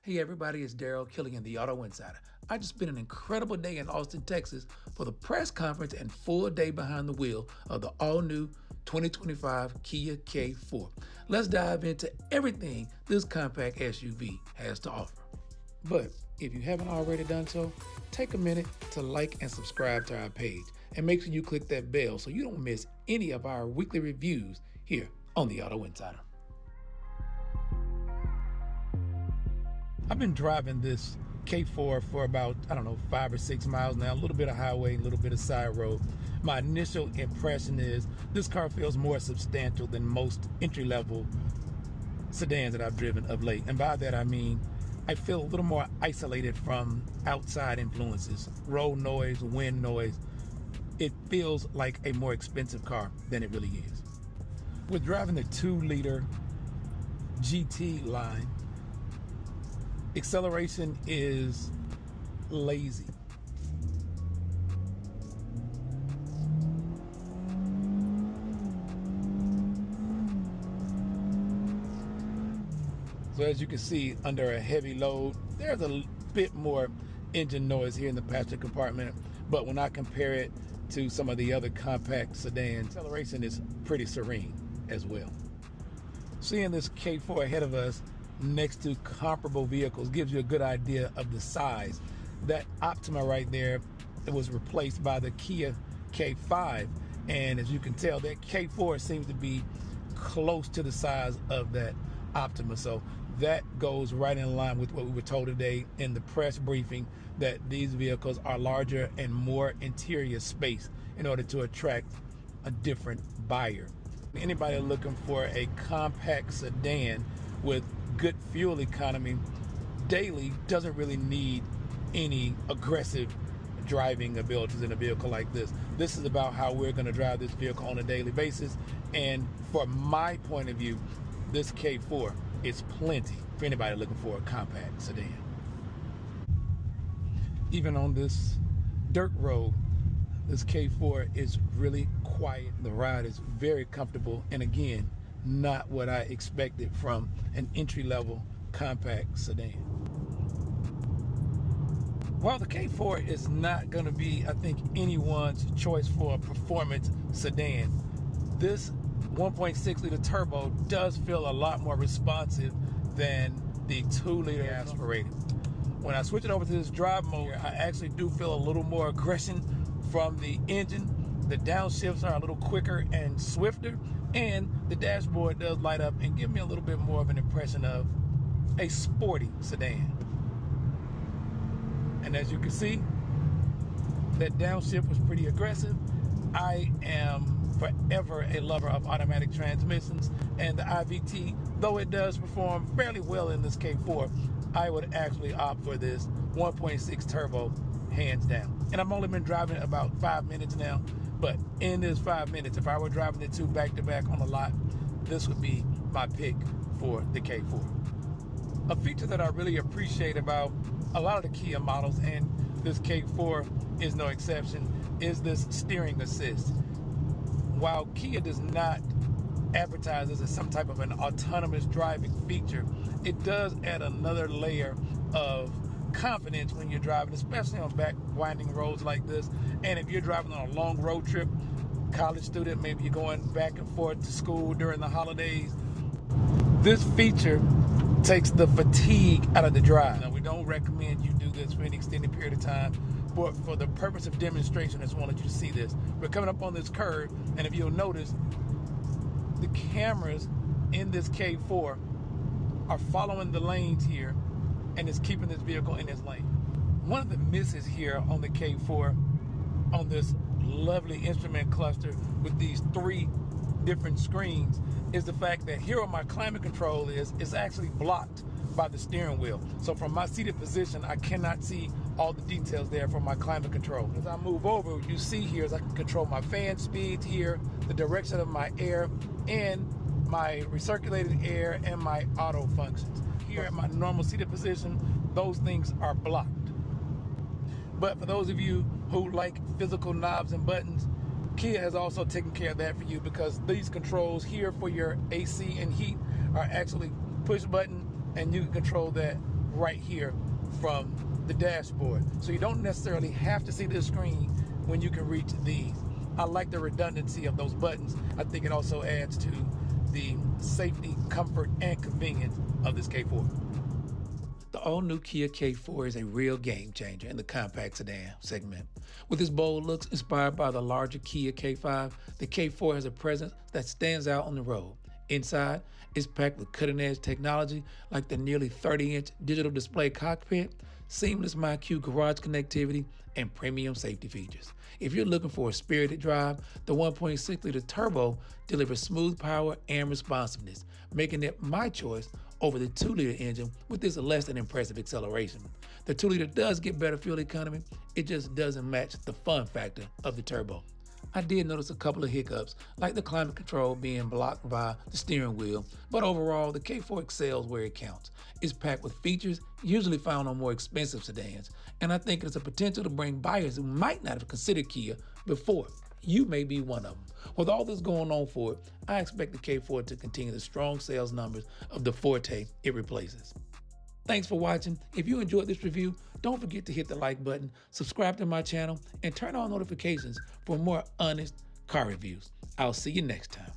Hey everybody, it's Daryl Killian, the Auto Insider. I just spent an incredible day in Austin, Texas for the press conference and full day behind the wheel of the all-new 2025 Kia K4. Let's dive into everything this compact SUV has to offer. But if you haven't already done so, take a minute to like and subscribe to our page and make sure you click that bell so you don't miss any of our weekly reviews here on the Auto Insider. I've been driving this K4 for about, 5 or 6 miles now, a little bit of highway, a little bit of side road. My initial impression is this car feels more substantial than most entry-level sedans that I've driven of late. And by that I mean, I feel a little more isolated from outside influences, road noise, wind noise. It feels like a more expensive car than it really is. With driving the 2-liter GT line, acceleration is lazy. So as you can see, under a heavy load, there's a bit more engine noise here in the passenger compartment, but when I compare it to some of the other compact sedans, acceleration is pretty serene as well. Seeing this K4 ahead of us next to comparable vehicles gives you a good idea of the size. That Optima right there, it was replaced by the Kia K5, and as you can tell, that K4 seems to be close to the size of that Optima. So that goes right in line with what we were told today in the press briefing, that these vehicles are larger and more interior space in order to attract a different buyer. Anybody looking for a compact sedan with good fuel economy daily doesn't really need any aggressive driving abilities in a vehicle like this. This is about how we're going to drive this vehicle on a daily basis, and from my point of view, this K4 is plenty for anybody looking for a compact sedan. Even on this dirt road, this K4 is really quiet. The ride is very comfortable, and again, not what I expected from an entry-level compact sedan. While the K4 is not going to be, I think, anyone's choice for a performance sedan, this 1.6-liter turbo does feel a lot more responsive than the 2-liter aspirated. When I switch it over to this drive mode, I actually do feel a little more aggression from the engine. The downshifts are a little quicker and swifter, and the dashboard does light up and give me a little bit more of an impression of a sporty sedan. And as you can see, that downshift was pretty aggressive. I am forever a lover of automatic transmissions, and the IVT, though it does perform fairly well in this K4, I would actually opt for this 1.6 turbo hands down. And I've only been driving it about 5 minutes now, but in this 5 minutes, if I were driving the two back to back on the lot, this would be my pick for the K4. A feature that I really appreciate about a lot of the Kia models, and this K4 is no exception, is this steering assist. While Kia does not advertise this as some type of an autonomous driving feature, it does add another layer of confidence when you're driving, especially on back winding roads like this. And if you're driving on a long road trip, college student, maybe you're going back and forth to school during the holidays, this feature takes the fatigue out of the drive. Now, we don't recommend you do this for any extended period of time, but for the purpose of demonstration, I just wanted you to see this. We're coming up on this curve, and if you'll notice, the cameras in this K4 are following the lanes here, and it's keeping this vehicle in its lane. One of the misses here on the K4, on this lovely instrument cluster with these 3 different screens, is the fact that here where my climate control is, it's actually blocked by the steering wheel. So from my seated position, I cannot see all the details there from my climate control. As I move over, you see here is I can control my fan speed here, the direction of my air, and my recirculated air, and my auto functions. Here at my normal seated position, those things are blocked. But for those of you who like physical knobs and buttons, Kia has also taken care of that for you, because these controls here for your AC and heat are actually push button, and you can control that right here from the dashboard. So you don't necessarily have to see the screen when you can reach these. I like the redundancy of those buttons. I think it also adds to the safety, comfort, and convenience of this K4. The all-new Kia K4 is a real game changer in the compact sedan segment. With its bold looks inspired by the larger Kia K5, the K4 has a presence that stands out on the road. Inside, it's packed with cutting-edge technology like the nearly 30-inch digital display cockpit, seamless MyQ garage connectivity, and premium safety features. If you're looking for a spirited drive, the 1.6-liter turbo delivers smooth power and responsiveness, making it my choice over the 2-liter engine with this less than impressive acceleration. The 2-liter does get better fuel economy, it just doesn't match the fun factor of the turbo. I did notice a couple of hiccups, like the climate control being blocked by the steering wheel, but overall, the K4 excels where it counts. It's packed with features usually found on more expensive sedans, and I think it has a potential to bring buyers who might not have considered Kia before. You may be one of them. With all this going on for it, I expect the K4 to continue the strong sales numbers of the Forte it replaces. Thanks for watching. If you enjoyed this review, don't forget to hit the like button, subscribe to my channel, and turn on notifications for more honest car reviews. I'll see you next time.